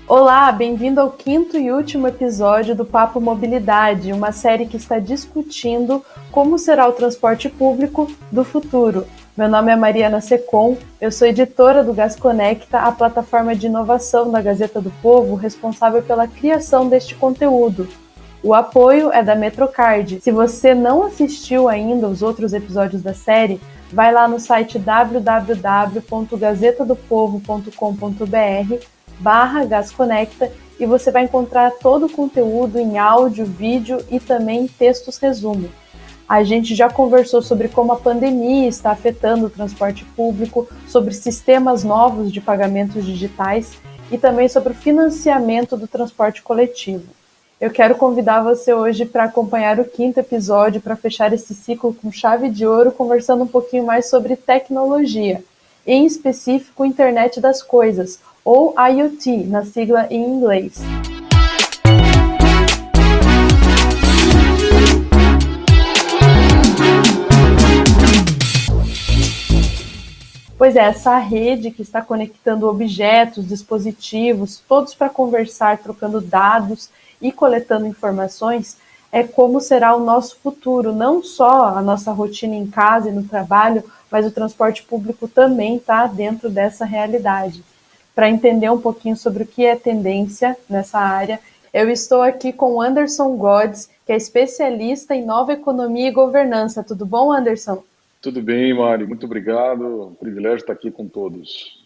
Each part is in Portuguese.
Olá, bem-vindo ao quinto e último episódio do Papo Mobilidade, uma série que está discutindo como será o transporte público do futuro. Meu nome é Mariana Secom, eu sou editora do Gas Conecta, a plataforma de inovação da Gazeta do Povo, responsável pela criação deste conteúdo. O apoio é da Metrocard. Se você não assistiu ainda os outros episódios da série, vai lá no site www.gazetadopovo.com.br/gasconecta e você vai encontrar todo o conteúdo em áudio, vídeo e também textos resumo. A gente já conversou sobre como a pandemia está afetando o transporte público, sobre sistemas novos de pagamentos digitais e também sobre o financiamento do transporte coletivo. Eu quero convidar você hoje para acompanhar o quinto episódio, para fechar esse ciclo com chave de ouro, conversando um pouquinho mais sobre tecnologia, em específico Internet das Coisas, ou IoT, na sigla em inglês. Pois é, essa rede que está conectando objetos, dispositivos, todos para conversar, trocando dados e coletando informações, é como será o nosso futuro, não só a nossa rotina em casa e no trabalho, mas o transporte público também está dentro dessa realidade. Para entender um pouquinho sobre o que é tendência nessa área, eu estou aqui com Anderson Godes, que é especialista em nova economia e governança. Tudo bom, Anderson? Tudo bem, Mari, muito obrigado. Um privilégio estar aqui com todos.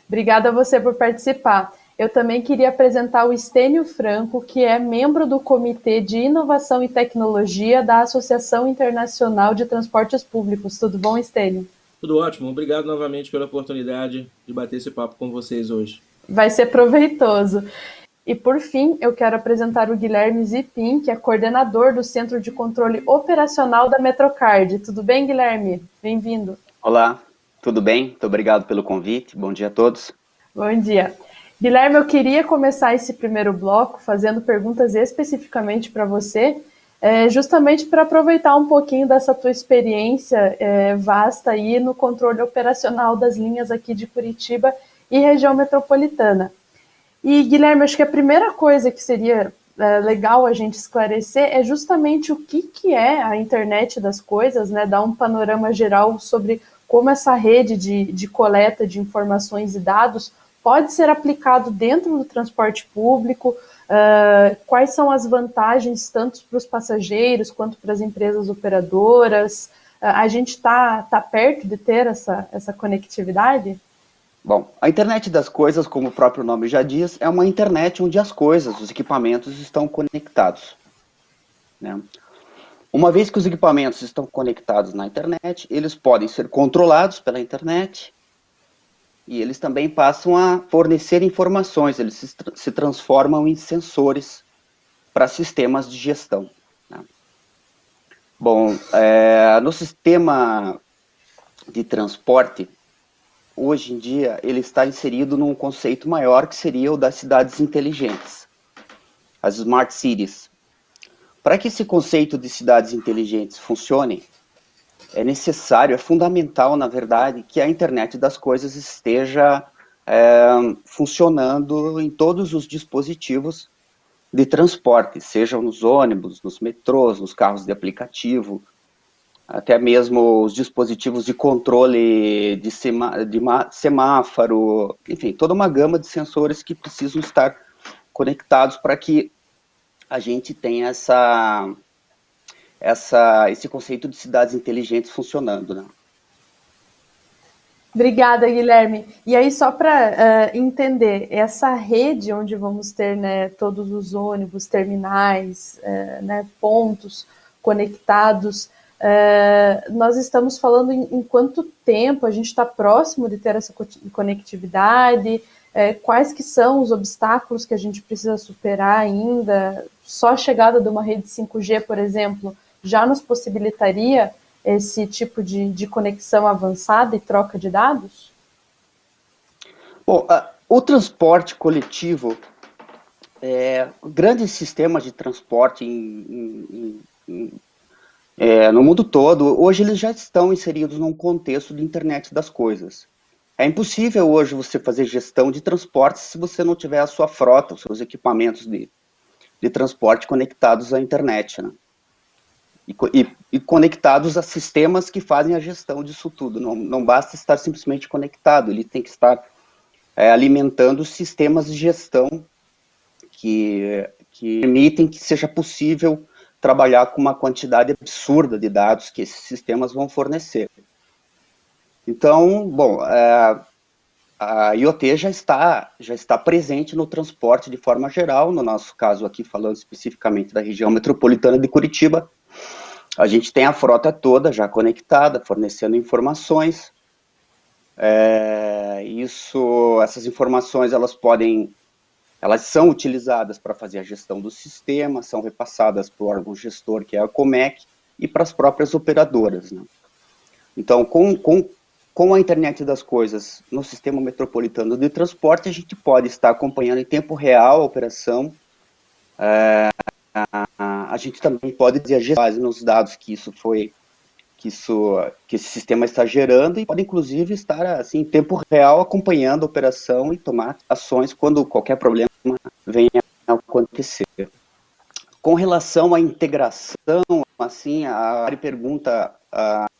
Obrigada a você por participar. Eu também queria apresentar o Estênio Franco, que é membro do Comitê de Inovação e Tecnologia da Associação Internacional de Transportes Públicos. Tudo bom, Estênio? Tudo ótimo. Obrigado novamente pela oportunidade de bater esse papo com vocês hoje. Vai ser proveitoso. E, por fim, eu quero apresentar o Guilherme Zipin, que é coordenador do Centro de Controle Operacional da Metrocard. Tudo bem, Guilherme? Bem-vindo. Olá, tudo bem? Muito obrigado pelo convite. Bom dia a todos. Bom dia. Guilherme, eu queria começar esse primeiro bloco fazendo perguntas especificamente para você, justamente para aproveitar um pouquinho dessa tua experiência vasta aí no controle operacional das linhas aqui de Curitiba e região metropolitana. E, Guilherme, acho que a primeira coisa que seria legal a gente esclarecer é justamente o que é a internet das coisas, né? Dar um panorama geral sobre como essa rede de coleta de informações e dados pode ser aplicado dentro do transporte público, quais são as vantagens tanto para os passageiros quanto para as empresas operadoras. A gente está perto de ter essa conectividade? Bom, a internet das coisas, como o próprio nome já diz, é uma internet onde as coisas, os equipamentos estão conectados, né? Uma vez que os equipamentos estão conectados na internet, eles podem ser controlados pela internet e eles também passam a fornecer informações, eles se transformam em sensores para sistemas de gestão, né? Bom, no sistema de transporte, hoje em dia, ele está inserido num conceito maior, que seria o das cidades inteligentes, as smart cities. Para que esse conceito de cidades inteligentes funcione, é necessário, é fundamental, na verdade, que a internet das coisas esteja funcionando em todos os dispositivos de transporte, sejam nos ônibus, nos metrôs, nos carros de aplicativo, até mesmo os dispositivos de controle de semáforo, enfim, toda uma gama de sensores que precisam estar conectados para que a gente tenha esse conceito de cidades inteligentes funcionando, né? Obrigada, Guilherme. E aí, só para entender, essa rede onde vamos ter, né, todos os ônibus, terminais, né, pontos conectados, nós estamos falando em quanto tempo a gente está próximo de ter essa conectividade, quais que são os obstáculos que a gente precisa superar ainda? Só a chegada de uma rede 5G, por exemplo, já nos possibilitaria esse tipo de conexão avançada e troca de dados? Bom, o transporte coletivo, grandes sistemas de transporte no mundo todo, hoje eles já estão inseridos num contexto de internet das coisas. É impossível hoje você fazer gestão de transporte se você não tiver a sua frota, os seus equipamentos de transporte conectados à internet, né? E conectados a sistemas que fazem a gestão disso tudo. Não basta estar simplesmente conectado, ele tem que estar alimentando sistemas de gestão que permitem que seja possível trabalhar com uma quantidade absurda de dados que esses sistemas vão fornecer. Então, bom, a IoT já está presente no transporte de forma geral. No nosso caso aqui, falando especificamente da região metropolitana de Curitiba, a gente tem a frota toda já conectada, fornecendo informações. Essas informações, elas são utilizadas para fazer a gestão do sistema, são repassadas para o órgão gestor, que é a Comec, e para as próprias operadoras, né? Então, com a internet das coisas no sistema metropolitano de transporte, a gente pode estar acompanhando em tempo real a operação. A gente também pode dizer a gestão nos dados que esse sistema está gerando, e pode inclusive estar assim, em tempo real acompanhando a operação e tomar ações quando qualquer problema venha a acontecer. Com relação à integração, assim, a Ari pergunta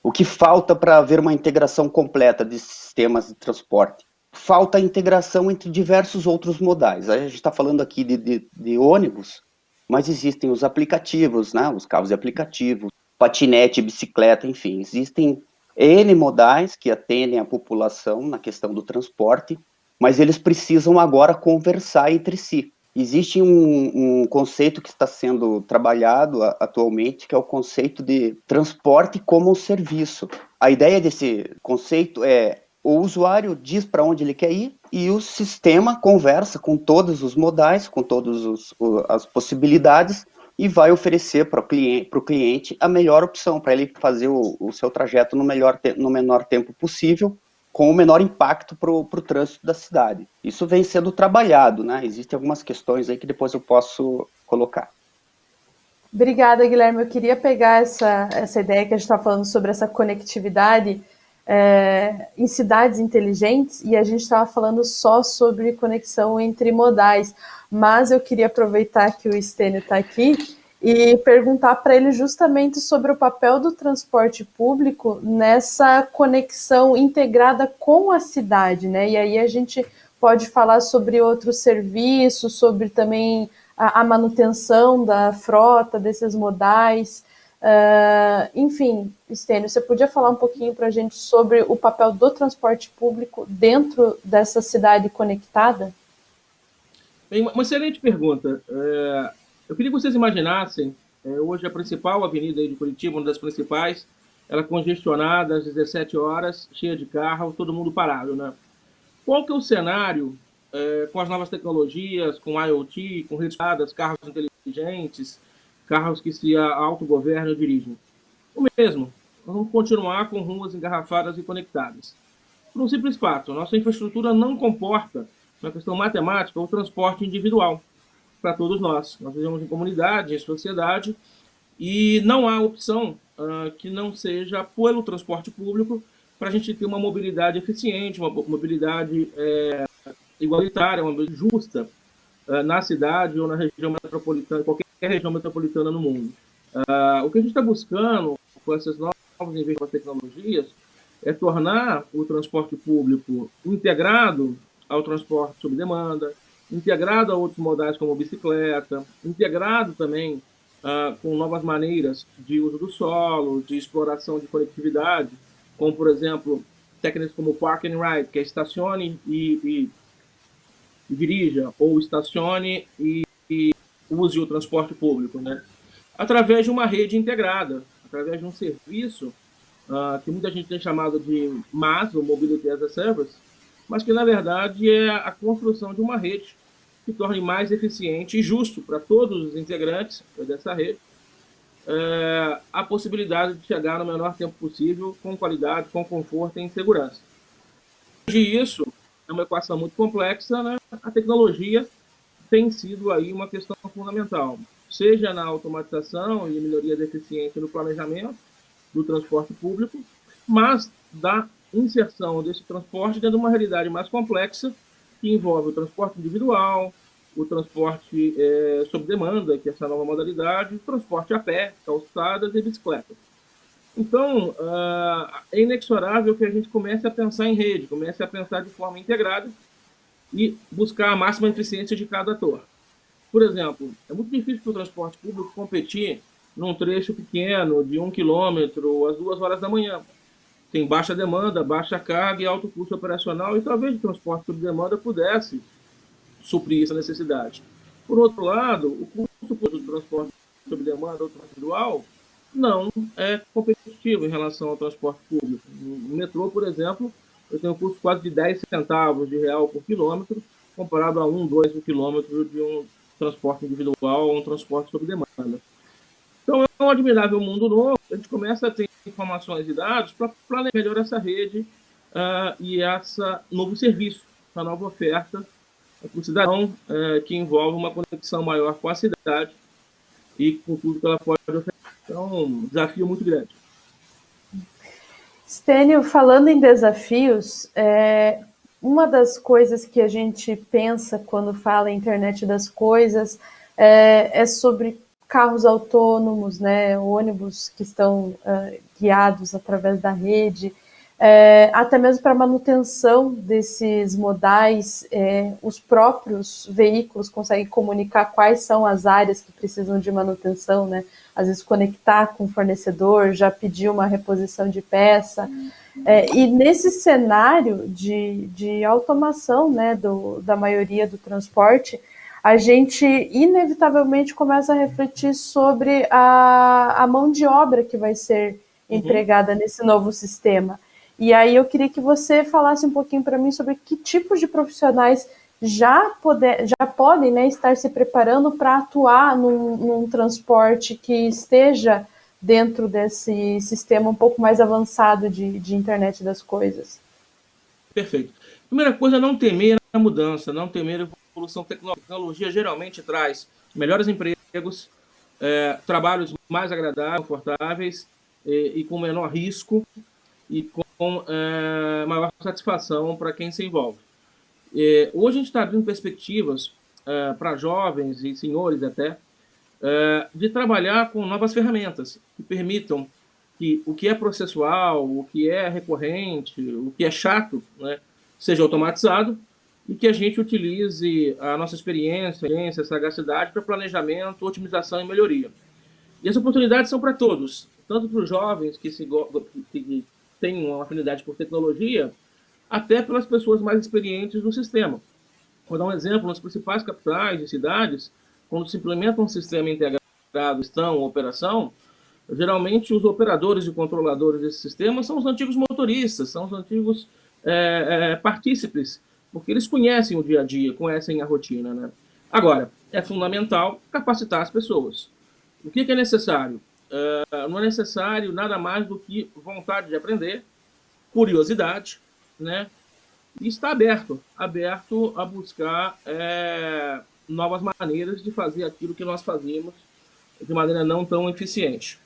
o que falta para haver uma integração completa de sistemas de transporte. Falta a integração entre diversos outros modais. A gente está falando aqui de ônibus, mas existem os aplicativos, né, os carros de aplicativo, patinete, bicicleta, enfim, existem N modais que atendem a população na questão do transporte, mas eles precisam agora conversar entre si. Existe um conceito que está sendo trabalhado atualmente, que é o conceito de transporte como serviço. A ideia desse conceito é: o usuário diz para onde ele quer ir e o sistema conversa com todos os modais, com todas as possibilidades, e vai oferecer para o cliente a melhor opção, para ele fazer o seu trajeto no menor tempo possível, com o menor impacto para o trânsito da cidade. Isso vem sendo trabalhado, né? Existem algumas questões aí que depois eu posso colocar. Obrigada, Guilherme. Eu queria pegar essa ideia que a gente está falando sobre essa conectividade em cidades inteligentes, e a gente estava falando só sobre conexão entre modais, mas eu queria aproveitar que o Stênio está aqui e perguntar para ele justamente sobre o papel do transporte público nessa conexão integrada com a cidade, né? E aí a gente pode falar sobre outros serviços, sobre também a manutenção da frota desses modais. Enfim, Stênio, você podia falar um pouquinho para a gente sobre o papel do transporte público dentro dessa cidade conectada? Bem, uma excelente pergunta. Eu queria que vocês imaginassem, hoje a principal avenida aí de Curitiba, uma das principais, ela congestionada às 17 horas, cheia de carro, todo mundo parado, né? Qual que é o cenário com as novas tecnologias, com IoT, com redes privadas, carros inteligentes, carros que se autogovernam e dirigem? O mesmo. Nós vamos continuar com ruas engarrafadas e conectadas. Por um simples fato, nossa infraestrutura não comporta, na questão matemática, o transporte individual para todos nós. Nós vivemos em comunidade, em sociedade, e não há opção que não seja pelo transporte público para a gente ter uma mobilidade eficiente, uma mobilidade igualitária, uma mobilidade justa na cidade ou na região metropolitana, qualquer região metropolitana no mundo. O que a gente está buscando com essas novas tecnologias é tornar o transporte público integrado ao transporte sob demanda, integrado a outros modais como bicicleta, integrado também com novas maneiras de uso do solo, de exploração de conectividade, como, por exemplo, técnicas como Park and Ride, que é estacione e dirija, ou estacione e use o transporte público, né? Através de uma rede integrada, através de um serviço que muita gente tem chamado de MaaS, ou Mobility as a Service, mas que, na verdade, é a construção de uma rede que torne mais eficiente e justo para todos os integrantes dessa rede a possibilidade de chegar no menor tempo possível, com qualidade, com conforto e em segurança. E isso é uma equação muito complexa, né? A tecnologia tem sido aí uma questão fundamental, seja na automatização e melhoria da eficiência no planejamento do transporte público, mas da inserção desse transporte dentro de uma realidade mais complexa, que envolve o transporte individual, o transporte sob demanda, que é essa nova modalidade, o transporte a pé, calçadas e bicicletas. Então, é inexorável que a gente comece a pensar em rede, comece a pensar de forma integrada e buscar a máxima eficiência de cada ator. Por exemplo, é muito difícil para o transporte público competir num trecho pequeno de 1 quilômetro às 2 horas da manhã. Tem baixa demanda, baixa carga e alto custo operacional, e talvez o transporte sob demanda pudesse suprir essa necessidade. Por outro lado, o custo do transporte sob demanda ou transporte individual não é competitivo em relação ao transporte público. No metrô, por exemplo, eu tenho um custo quase de 10 centavos de real por quilômetro, comparado a 1, 2 por quilômetro de um transporte individual ou um transporte sob demanda. Então, é um admirável mundo novo. A gente começa a ter informações e dados para planejar melhor essa rede e esse novo serviço, essa nova oferta para o cidadão, que envolve uma conexão maior com a cidade e com tudo que ela pode oferecer. Então, um desafio muito grande. Stênio, falando em desafios, uma das coisas que a gente pensa quando fala em internet das coisas é sobre carros autônomos, né, ônibus que estão guiados através da rede, até mesmo para manutenção desses modais, os próprios veículos conseguem comunicar quais são as áreas que precisam de manutenção, né? Às vezes conectar com o fornecedor, já pedir uma reposição de peça. E nesse cenário de automação, né, da maioria do transporte, a gente inevitavelmente começa a refletir sobre a mão de obra que vai ser empregada nesse novo sistema. E aí eu queria que você falasse um pouquinho para mim sobre que tipos de profissionais já podem, né, estar se preparando para atuar num transporte que esteja dentro desse sistema um pouco mais avançado de internet das coisas. Perfeito. Primeira coisa, não temer a mudança, não temer a evolução tecnológica. A tecnologia geralmente traz melhores empregos, trabalhos mais agradáveis, confortáveis e com menor risco e com maior satisfação para quem se envolve. Hoje a gente está abrindo perspectivas para jovens e senhores até de trabalhar com novas ferramentas que permitam que o que é processual, o que é recorrente, o que é chato, né, seja automatizado e que a gente utilize a nossa experiência, sagacidade para planejamento, otimização e melhoria. E as oportunidades são para todos, tanto para os jovens que têm uma afinidade por tecnologia, até pelas pessoas mais experientes no sistema. Vou dar um exemplo: nas principais capitais e cidades, quando se implementa um sistema integrado, gestão ou operação, geralmente os operadores e controladores desse sistema são os antigos motoristas, são os antigos partícipes, porque eles conhecem o dia a dia, conhecem a rotina, né? Agora, é fundamental capacitar as pessoas. O que é necessário? Não é necessário nada mais do que vontade de aprender, curiosidade, né? E está aberto a buscar novas maneiras de fazer aquilo que nós fazíamos de maneira não tão eficiente.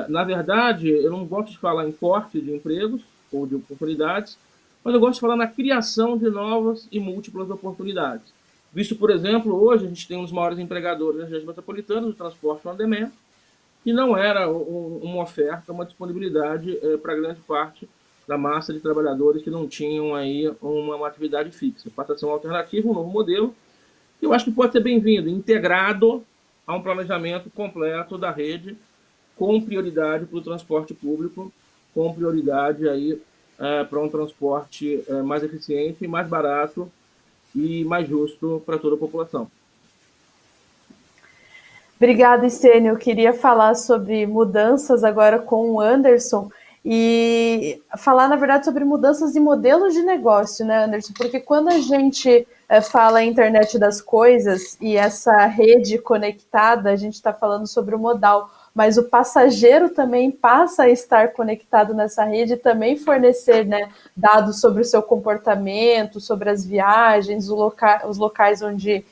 Na verdade, eu não gosto de falar em corte de empregos ou de oportunidades, mas eu gosto de falar na criação de novas e múltiplas oportunidades. Visto, por exemplo, hoje a gente tem um dos maiores empregadores das regiões metropolitanas do transporte on demand, que não era uma oferta, uma disponibilidade para grande parte da massa de trabalhadores que não tinham aí uma atividade fixa. Passa a ser uma alternativa, um novo modelo, que eu acho que pode ser bem-vindo, integrado a um planejamento completo da rede, com prioridade para o transporte público, com prioridade aí para um transporte mais eficiente, mais barato e mais justo para toda a população. Obrigada, Stênio. Eu queria falar sobre mudanças agora com o Anderson e falar, na verdade, sobre mudanças de modelos de negócio, né, Anderson? Porque quando a gente fala em internet das coisas e essa rede conectada, a gente está falando sobre o modal, mas o passageiro também passa a estar conectado nessa rede e também fornecer, né, dados sobre o seu comportamento, sobre as viagens, os locais onde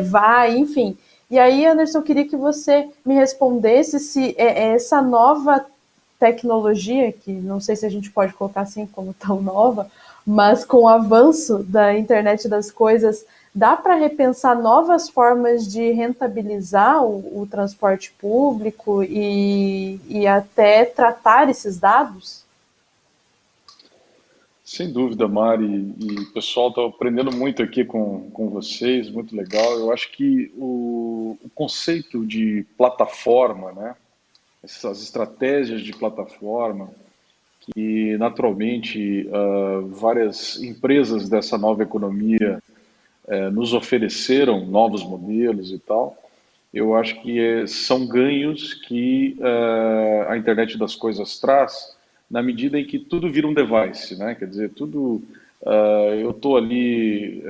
vai, enfim. E aí, Anderson, eu queria que você me respondesse se essa nova tecnologia, que não sei se a gente pode colocar assim como tão nova, mas com o avanço da internet das coisas, dá para repensar novas formas de rentabilizar o transporte público e até tratar esses dados? Sem dúvida, Mari, e pessoal, estou aprendendo muito aqui com vocês, muito legal. Eu acho que o conceito de plataforma, né, essas estratégias de plataforma, que naturalmente várias empresas dessa nova economia nos ofereceram novos modelos e tal, eu acho que são ganhos que a internet das coisas traz na medida em que tudo vira um device, né? Quer dizer, tudo. Eu estou ali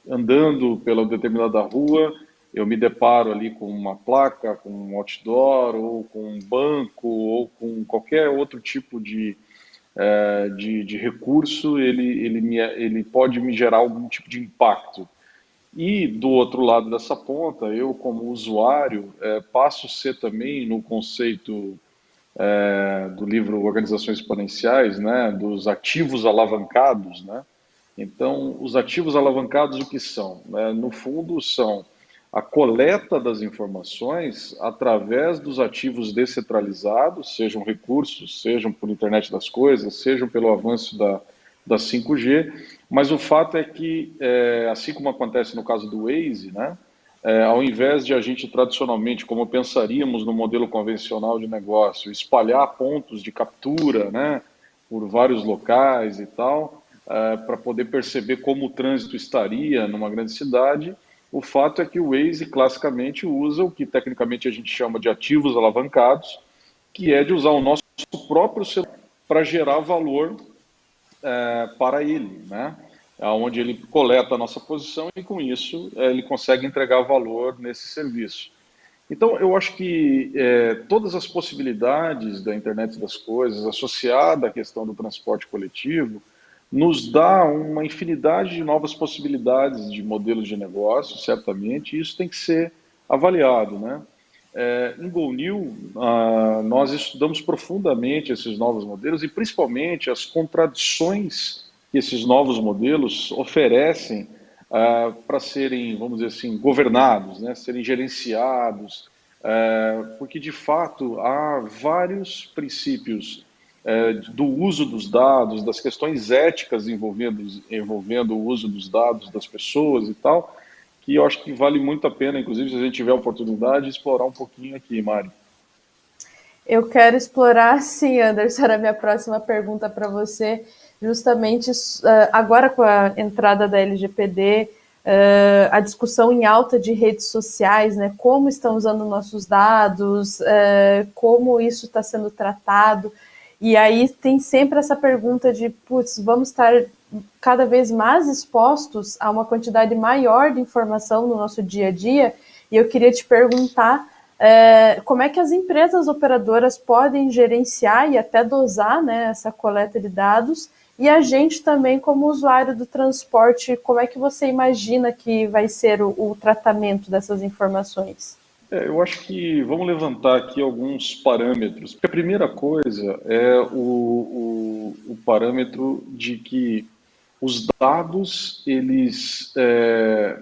andando pela determinada rua, eu me deparo ali com uma placa, com um outdoor, ou com um banco, ou com qualquer outro tipo de recurso, ele pode me gerar algum tipo de impacto. E do outro lado dessa ponta, eu como usuário passo a ser também no conceito do livro Organizações Exponenciais, né, dos ativos alavancados, né? Então, os ativos alavancados o que são? No fundo, são a coleta das informações através dos ativos descentralizados, sejam recursos, sejam por internet das coisas, sejam pelo avanço da 5G, mas o fato é que, assim como acontece no caso do Waze, né, ao invés de a gente tradicionalmente, como pensaríamos no modelo convencional de negócio, espalhar pontos de captura, né, por vários locais e tal, para poder perceber como o trânsito estaria numa grande cidade, o fato é que o Waze classicamente usa o que tecnicamente a gente chama de ativos alavancados, que é de usar o nosso próprio celular para gerar valor para ele, né? Onde ele coleta a nossa posição e com isso ele consegue entregar valor nesse serviço. Então, eu acho que todas as possibilidades da internet das coisas, associada à questão do transporte coletivo, nos dá uma infinidade de novas possibilidades de modelos de negócio, certamente, e isso tem que ser avaliado, né? Em GoNew, nós estudamos profundamente esses novos modelos e principalmente as contradições que esses novos modelos oferecem para serem, vamos dizer assim, governados, né, serem gerenciados, porque de fato há vários princípios do uso dos dados, das questões éticas envolvendo o uso dos dados das pessoas e tal, que eu acho que vale muito a pena, inclusive se a gente tiver a oportunidade, explorar um pouquinho aqui, Mari. Eu quero explorar, sim, Anderson, era a minha próxima pergunta para você, justamente agora com a entrada da LGPD, a discussão em alta de redes sociais, né, como estão usando nossos dados, como isso está sendo tratado, e aí tem sempre essa pergunta de, putz, vamos estar cada vez mais expostos a uma quantidade maior de informação no nosso dia a dia, e eu queria te perguntar como é que as empresas operadoras podem gerenciar e até dosar, né, essa coleta de dados, e a gente também, como usuário do transporte, como é que você imagina que vai ser o tratamento dessas informações? Eu acho que vamos levantar aqui alguns parâmetros. A primeira coisa é o parâmetro de que os dados, eles,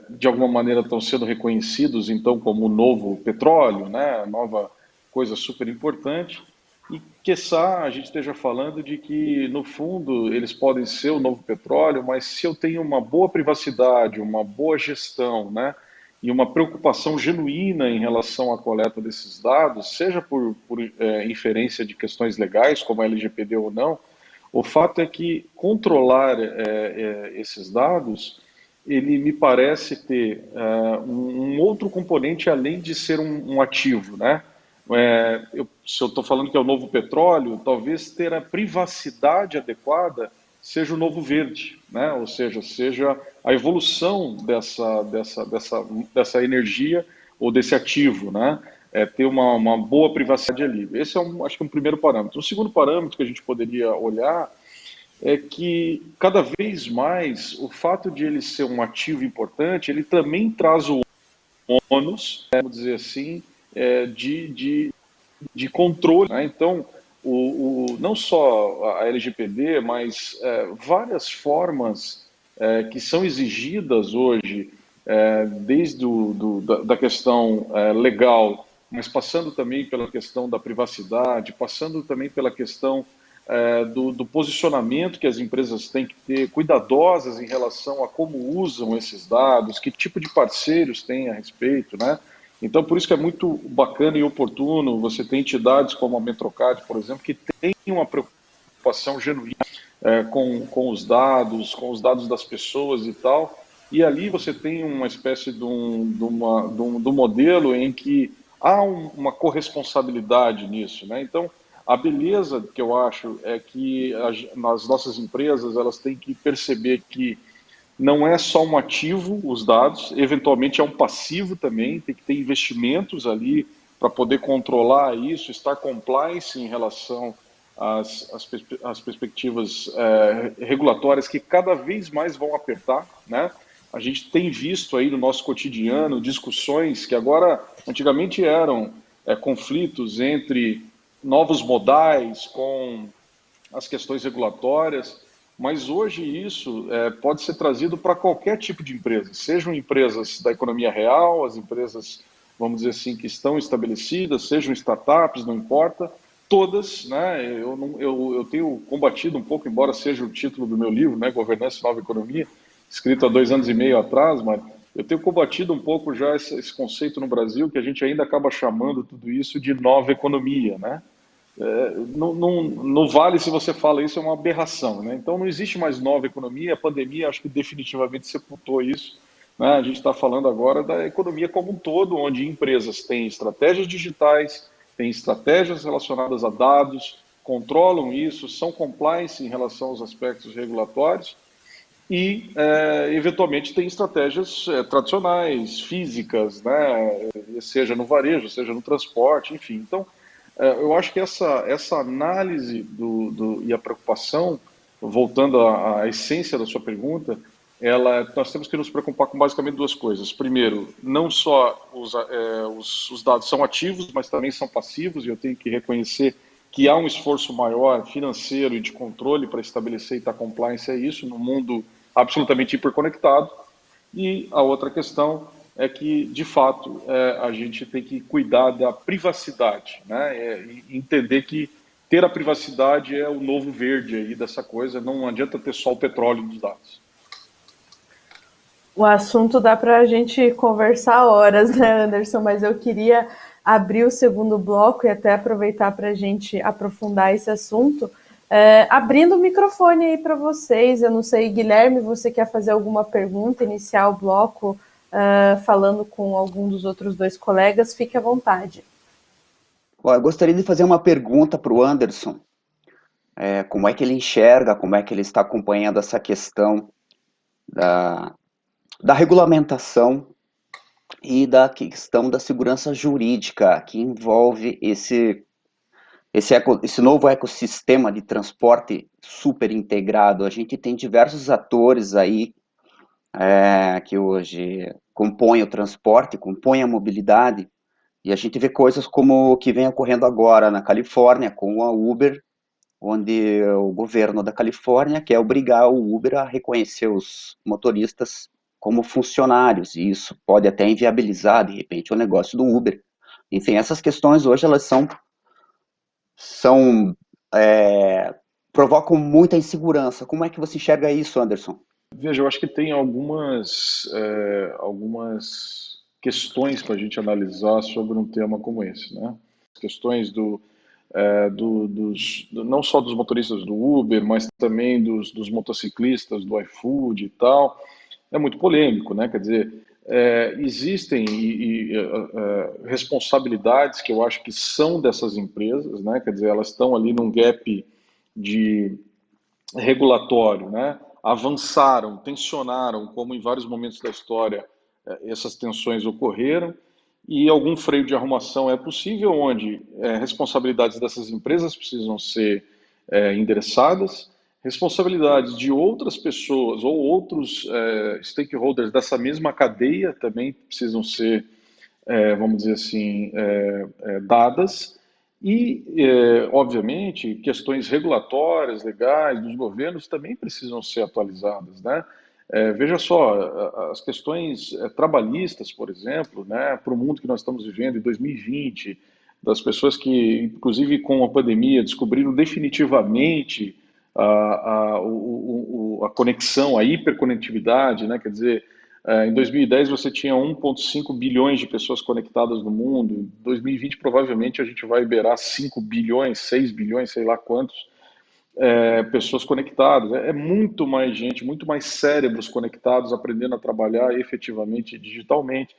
de alguma maneira, estão sendo reconhecidos, então, como o novo petróleo, né? A nova coisa super importante. E, quiçá, a gente esteja falando de que, no fundo, eles podem ser o novo petróleo, mas se eu tenho uma boa privacidade, uma boa gestão, né? E uma preocupação genuína em relação à coleta desses dados, seja por inferência de questões legais, como a LGPD ou não, o fato é que controlar esses dados, ele me parece ter um outro componente além de ser um ativo, né? Se eu estou falando que é o novo petróleo, talvez ter a privacidade adequada seja o novo verde, né? Ou seja a evolução dessa energia ou desse ativo, né? Ter uma boa privacidade ali. Esse é, acho que, um primeiro parâmetro. O segundo parâmetro que a gente poderia olhar é que, cada vez mais, o fato de ele ser um ativo importante, ele também traz o ônus, vamos dizer assim, de controle, né? Então, não só a LGPD, mas várias formas que são exigidas hoje, desde da questão legal, mas passando também pela questão da privacidade, passando também pela questão do posicionamento que as empresas têm que ter, cuidadosas em relação a como usam esses dados, que tipo de parceiros têm a respeito, né? Então, por isso que é muito bacana e oportuno você ter entidades como a Metrocard, por exemplo, que tem uma preocupação genuína com os dados das pessoas e tal. E ali você tem uma espécie de um modelo em que há uma corresponsabilidade nisso, né? Então, a beleza que eu acho é que as nossas empresas elas têm que perceber que não é só um ativo, os dados, eventualmente é um passivo também, tem que ter investimentos ali para poder controlar isso, estar compliance em relação às perspectivas regulatórias que cada vez mais vão apertar, né? A gente tem visto aí no nosso cotidiano discussões que agora, antigamente eram conflitos entre novos modais com as questões regulatórias, mas hoje isso pode ser trazido para qualquer tipo de empresa, sejam empresas da economia real, as empresas, vamos dizer assim, que estão estabelecidas, sejam startups, não importa, todas, né? Eu tenho combatido um pouco, embora seja o título do meu livro, né, Governança e Nova Economia, escrito há 2 anos e meio atrás, mas eu tenho combatido um pouco já esse conceito no Brasil, que a gente ainda acaba chamando tudo isso de nova economia, né? No Vale, se você fala isso, é uma aberração, né? Então, não existe mais nova economia. A pandemia, acho que definitivamente sepultou isso, né? A gente está falando agora da economia como um todo, onde empresas têm estratégias digitais, têm estratégias relacionadas a dados, controlam isso, são compliance em relação aos aspectos regulatórios e, eventualmente, têm estratégias tradicionais, físicas, né? Seja no varejo, seja no transporte, enfim. Então, eu acho que essa análise e a preocupação, voltando à essência da sua pergunta, nós temos que nos preocupar com basicamente duas coisas. Primeiro, não só os dados são ativos, mas também são passivos, e eu tenho que reconhecer que há um esforço maior financeiro e de controle para estabelecer e estar compliance a isso, no mundo absolutamente hiperconectado. E a outra questão é que, de fato, a gente tem que cuidar da privacidade, né? E entender que ter a privacidade é o novo verde aí dessa coisa, não adianta ter só o petróleo dos dados. O assunto dá para a gente conversar horas, né, Anderson? Mas eu queria abrir o segundo bloco e até aproveitar para a gente aprofundar esse assunto, abrindo o microfone aí para vocês. Eu não sei, Guilherme, você quer fazer alguma pergunta, iniciar o bloco falando com algum dos outros dois colegas? Fique à vontade. Eu gostaria de fazer uma pergunta para o Anderson. Como é que ele enxerga, como é que ele está acompanhando essa questão da regulamentação e da questão da segurança jurídica que envolve esse novo ecossistema de transporte super integrado. A gente tem diversos atores aí que hoje compõem o transporte, compõem a mobilidade, e a gente vê coisas como o que vem ocorrendo agora na Califórnia com a Uber, onde o governo da Califórnia quer obrigar o Uber a reconhecer os motoristas como funcionários, e isso pode até inviabilizar, de repente, o negócio do Uber. Enfim, essas questões hoje elas provocam muita insegurança. Como é que você enxerga isso, Anderson? Veja, eu acho que tem algumas questões para a gente analisar sobre um tema como esse, né? Questões não só dos motoristas do Uber, mas também dos motociclistas, do iFood e tal, é muito polêmico, né? Quer dizer, existem responsabilidades que eu acho que são dessas empresas, né? Quer dizer, elas estão ali num gap de regulatório, né? Avançaram, tensionaram, como em vários momentos da história essas tensões ocorreram, e algum freio de arrumação é possível, onde responsabilidades dessas empresas precisam ser endereçadas, responsabilidades de outras pessoas ou outros stakeholders dessa mesma cadeia também precisam ser, vamos dizer assim, dadas, E, obviamente, questões regulatórias, legais, dos governos também precisam ser atualizadas, né? Veja só, as questões trabalhistas, por exemplo, né, para o mundo que nós estamos vivendo em 2020, das pessoas que, inclusive com a pandemia, descobriram definitivamente a conexão, a hiperconectividade, né? Quer dizer, em 2010 você tinha 1,5 bilhões de pessoas conectadas no mundo. Em 2020 provavelmente a gente vai beirar 5 bilhões, 6 bilhões, sei lá quantos pessoas conectadas. É muito mais gente, muito mais cérebros conectados, aprendendo a trabalhar efetivamente digitalmente.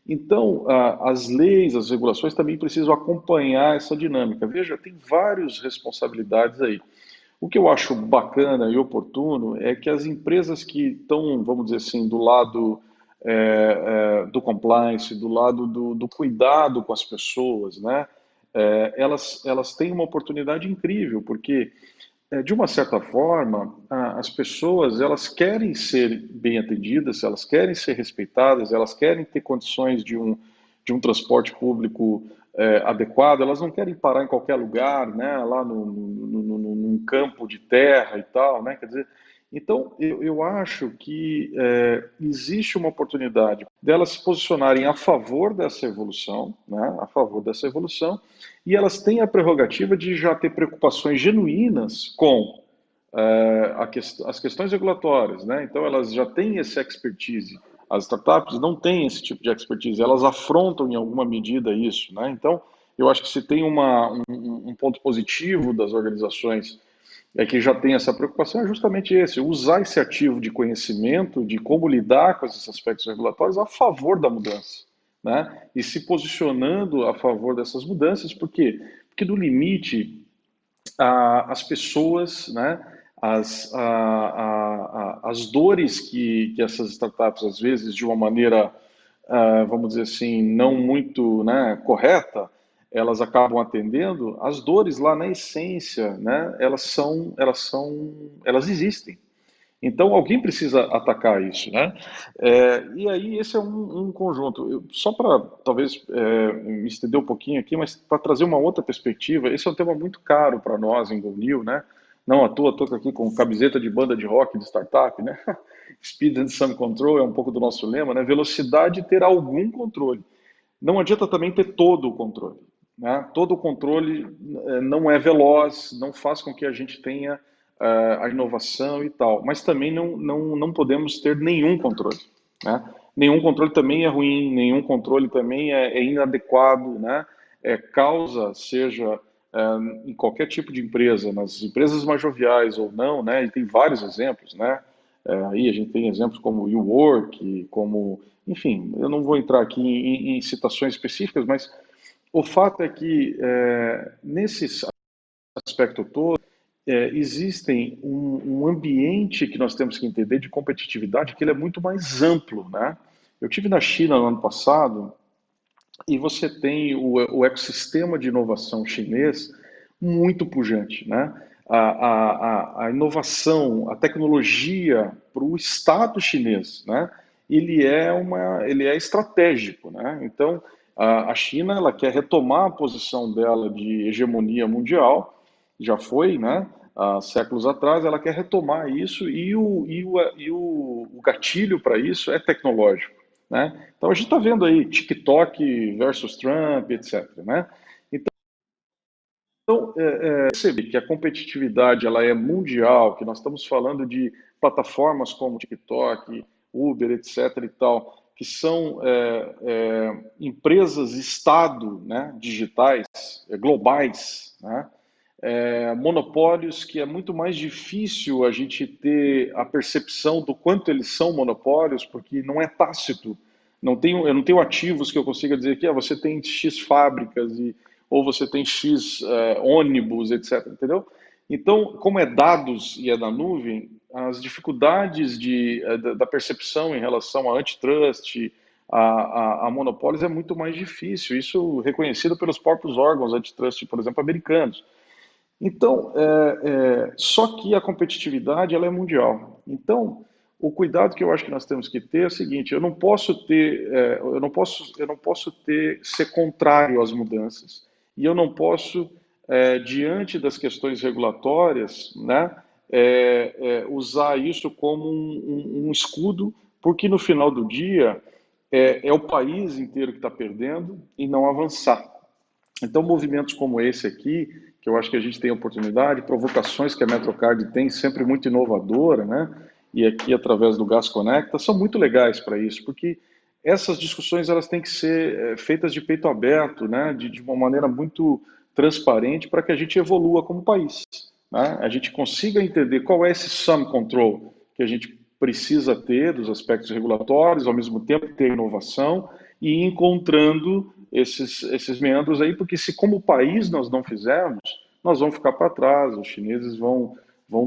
Então, as leis, as regulações também precisam acompanhar essa dinâmica. Veja, tem várias responsabilidades aí. O que eu acho bacana e oportuno é que as empresas que estão, vamos dizer assim, do lado do compliance, do lado do cuidado com as pessoas, né? Elas têm uma oportunidade incrível, porque, de uma certa forma, as pessoas elas querem ser bem atendidas, elas querem ser respeitadas, elas querem ter condições de um transporte público adequado, elas não querem parar em qualquer lugar, né, lá num campo de terra e tal, né, quer dizer, então eu acho que existe uma oportunidade delas se posicionarem a favor dessa evolução, né, a favor dessa evolução, e elas têm a prerrogativa de já ter preocupações genuínas com as questões regulatórias, né? Então elas já têm esse expertise. As startups não têm esse tipo de expertise, elas afrontam em alguma medida isso, né? Então eu acho que se tem um ponto positivo das organizações que já tem essa preocupação é justamente esse, usar esse ativo de conhecimento de como lidar com esses aspectos regulatórios a favor da mudança, né? E se posicionando a favor dessas mudanças, por quê? Porque no limite as pessoas, né, as dores que essas startups, às vezes, de uma maneira, vamos dizer assim, não muito, né, correta, elas acabam atendendo, as dores lá na essência, né, elas existem. Então, alguém precisa atacar isso, né? E aí, esse é um conjunto. Só para, talvez, me estender um pouquinho aqui, mas para trazer uma outra perspectiva, esse é um tema muito caro para nós em GoNew, né? Não à toa, estou aqui com camiseta de banda de rock de startup, né? Speed and some control é um pouco do nosso lema, né? Velocidade e ter algum controle. Não adianta também ter todo o controle, né? Todo o controle não é veloz, não faz com que a gente tenha a inovação e tal, mas também não podemos ter nenhum controle, né? Nenhum controle também é ruim, nenhum controle também é inadequado, né? Causa, seja em qualquer tipo de empresa, nas empresas mais joviais ou não, né? E tem vários exemplos, né? Aí a gente tem exemplos como o YouWork, como, enfim, eu não vou entrar aqui em citações específicas, mas o fato é que nesse aspecto todo existem um ambiente que nós temos que entender de competitividade que ele é muito mais amplo, né? Eu tive na China no ano passado e você tem o ecossistema de inovação chinês muito pujante, né? A inovação, a tecnologia para o Estado chinês, né? Ele é estratégico, né? Então, a China ela quer retomar a posição dela de hegemonia mundial, já foi, né? Há séculos atrás, ela quer retomar isso e o gatilho para isso é tecnológico, né? Então a gente está vendo aí TikTok versus Trump, etc, né? Então, perceber que a competitividade ela é mundial, que nós estamos falando de plataformas como TikTok, Uber, etc. e tal, que são empresas Estado, né, digitais, globais, né, monopólios que é muito mais difícil a gente ter a percepção do quanto eles são monopólios, porque não é tácito. Eu não tenho ativos que eu consiga dizer que você tem X fábricas ou você tem X ônibus, etc. Entendeu? Então, como é dados e é na nuvem, as dificuldades da percepção em relação a antitrust, a monopólios é muito mais difícil. Isso reconhecido pelos próprios órgãos antitrust, por exemplo, americanos. Então, só que a competitividade ela é mundial. Então, o cuidado que eu acho que nós temos que ter é o seguinte: eu não posso ser contrário às mudanças e eu não posso, diante das questões regulatórias, né, usar isso como um escudo, porque no final do dia é o país inteiro que está perdendo e não avançar. Então, movimentos como esse aqui, que eu acho que a gente tem oportunidade, provocações que a Metrocard tem, sempre muito inovadora, né? E aqui, através do Gás Conecta, são muito legais para isso, porque essas discussões elas têm que ser feitas de peito aberto, né? De uma maneira muito transparente para que a gente evolua como país, né? A gente consiga entender qual é esse sum control que a gente precisa ter dos aspectos regulatórios, ao mesmo tempo ter inovação e ir encontrando esses meandros aí, porque se como país nós não fizermos, nós vamos ficar para trás, os chineses vão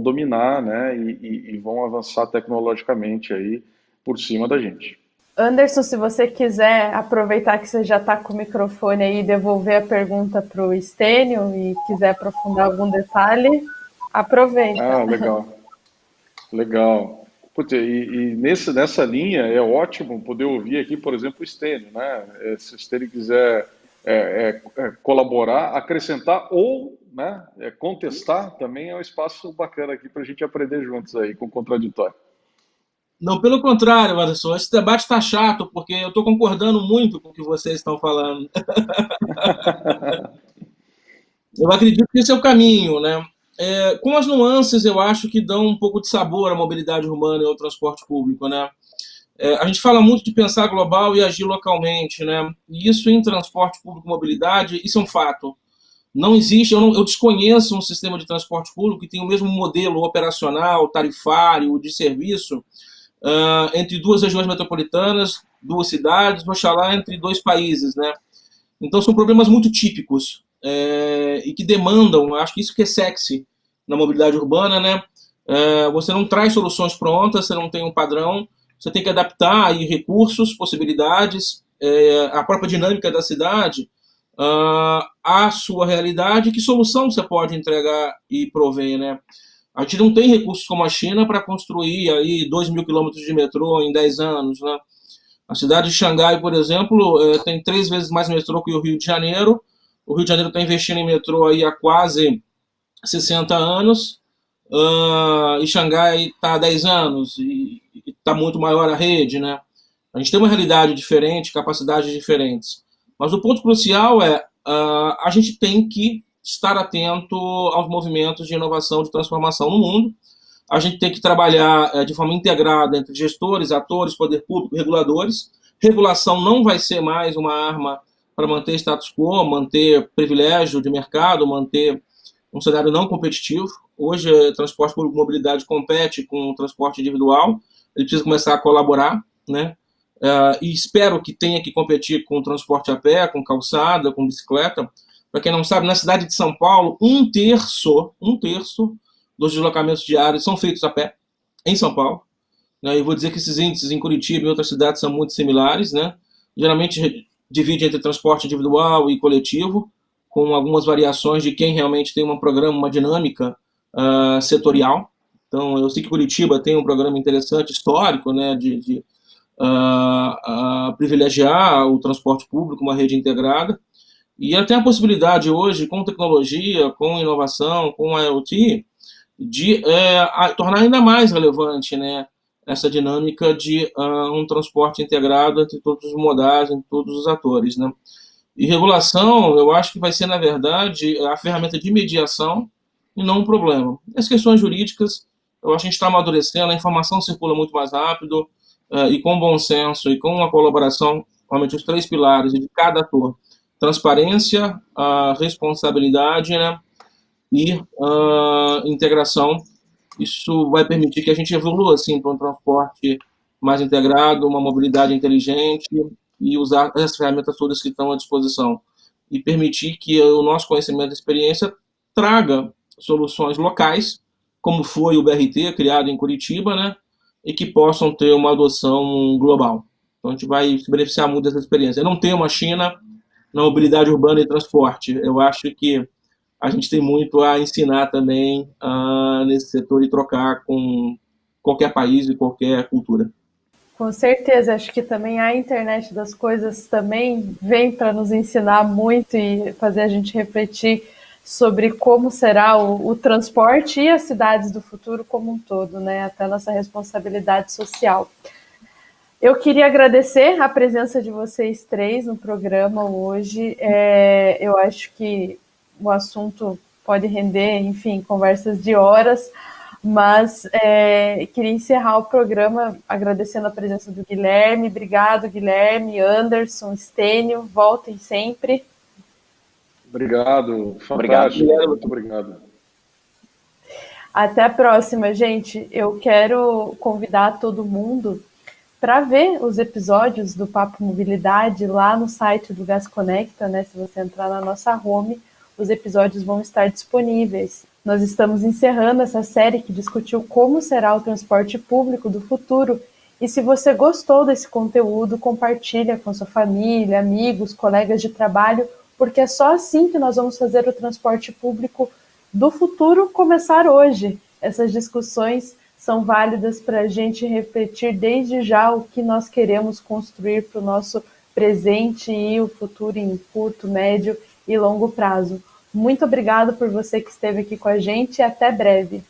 dominar, né, e vão avançar tecnologicamente aí por cima da gente. Anderson, se você quiser aproveitar que você já está com o microfone aí e devolver a pergunta para o Stênio e quiser aprofundar algum detalhe, aproveita. Ah, legal. Legal. Putz, e nessa linha é ótimo poder ouvir aqui, por exemplo, o Stênio, né? Se o Stênio quiser colaborar, acrescentar ou, né, contestar, também é um espaço bacana aqui para a gente aprender juntos aí com o contraditório. Não, pelo contrário, Anderson, esse debate está chato, porque eu estou concordando muito com o que vocês estão falando. Eu acredito que esse é o caminho, né? Com as nuances, eu acho que dão um pouco de sabor à mobilidade urbana e ao transporte público, né? A gente fala muito de pensar global e agir localmente, né? E isso em transporte público e mobilidade, isso é um fato. Não existe, eu desconheço um sistema de transporte público que tenha o mesmo modelo operacional, tarifário, de serviço, entre duas regiões metropolitanas, duas cidades, oxalá entre dois países, né? Então são problemas muito típicos e que demandam, acho que isso que é sexy na mobilidade urbana, né? Você não traz soluções prontas, você não tem um padrão, você tem que adaptar aí recursos, possibilidades, a própria dinâmica da cidade à sua realidade, que solução você pode entregar e prover, né? A gente não tem recursos como a China para construir aí 2.000 quilômetros de metrô em 10 anos, né? A cidade de Xangai, por exemplo, tem 3 vezes mais metrô que o Rio de Janeiro. O Rio de Janeiro está investindo em metrô aí há quase 60 anos, e Xangai está há 10 anos, e está muito maior a rede, né? A gente tem uma realidade diferente, capacidades diferentes. Mas o ponto crucial é a gente tem que estar atento aos movimentos de inovação, de transformação no mundo. A gente tem que trabalhar de forma integrada entre gestores, atores, poder público, reguladores. Regulação não vai ser mais uma arma para manter status quo, manter privilégio de mercado, manter um cenário não competitivo. Hoje, transporte público e mobilidade compete com o transporte individual. Ele precisa começar a colaborar, né? E espero que tenha que competir com o transporte a pé, com calçada, com bicicleta. Para quem não sabe, na cidade de São Paulo, um terço dos deslocamentos diários são feitos a pé, em São Paulo. Né? E vou dizer que esses índices em Curitiba e em outras cidades são muito similares, né? Geralmente divide entre transporte individual e coletivo, com algumas variações de quem realmente tem um programa, uma dinâmica setorial. Então, eu sei que Curitiba tem um programa interessante, histórico, né, de privilegiar o transporte público, uma rede integrada. E até a possibilidade hoje, com tecnologia, com inovação, com a IoT, de tornar ainda mais relevante, né, essa dinâmica de um transporte integrado entre todos os modais, entre todos os atores, né. E regulação, eu acho que vai ser, na verdade, a ferramenta de mediação e não um problema. As questões jurídicas, eu acho que a gente está amadurecendo, a informação circula muito mais rápido, e com bom senso, e com uma colaboração, realmente os 3 pilares de cada ator. Transparência, responsabilidade, né, e integração. Isso vai permitir que a gente evolua assim, para um transporte mais integrado, uma mobilidade inteligente e usar as ferramentas todas que estão à disposição. E permitir que o nosso conhecimento e experiência traga soluções locais, como foi o BRT, criado em Curitiba, né, e que possam ter uma adoção global. Então, a gente vai se beneficiar muito dessa experiência. Eu não tenho uma China na mobilidade urbana e transporte. Eu acho que a gente tem muito a ensinar também nesse setor e trocar com qualquer país e qualquer cultura. Com certeza, acho que também a internet das coisas também vem para nos ensinar muito e fazer a gente refletir sobre como será o transporte e as cidades do futuro como um todo, né? Até a nossa responsabilidade social. Eu queria agradecer a presença de vocês três no programa hoje. Eu acho que o assunto pode render, enfim, conversas de horas, mas queria encerrar o programa agradecendo a presença do Guilherme. Obrigado, Guilherme, Anderson, Stênio, voltem sempre. Obrigado, Obrigado. fantástico, muito obrigado. Até a próxima, gente. Eu quero convidar todo mundo para ver os episódios do Papo Mobilidade lá no site do Gás Conecta, né? Se você entrar na nossa home, os episódios vão estar disponíveis. Nós estamos encerrando essa série que discutiu como será o transporte público do futuro. E se você gostou desse conteúdo, compartilha com sua família, amigos, colegas de trabalho, porque é só assim que nós vamos fazer o transporte público do futuro começar hoje. Essas discussões são válidas para a gente refletir desde já o que nós queremos construir para o nosso presente e o futuro em curto, médio e longo prazo. Muito obrigado por você que esteve aqui com a gente e até breve.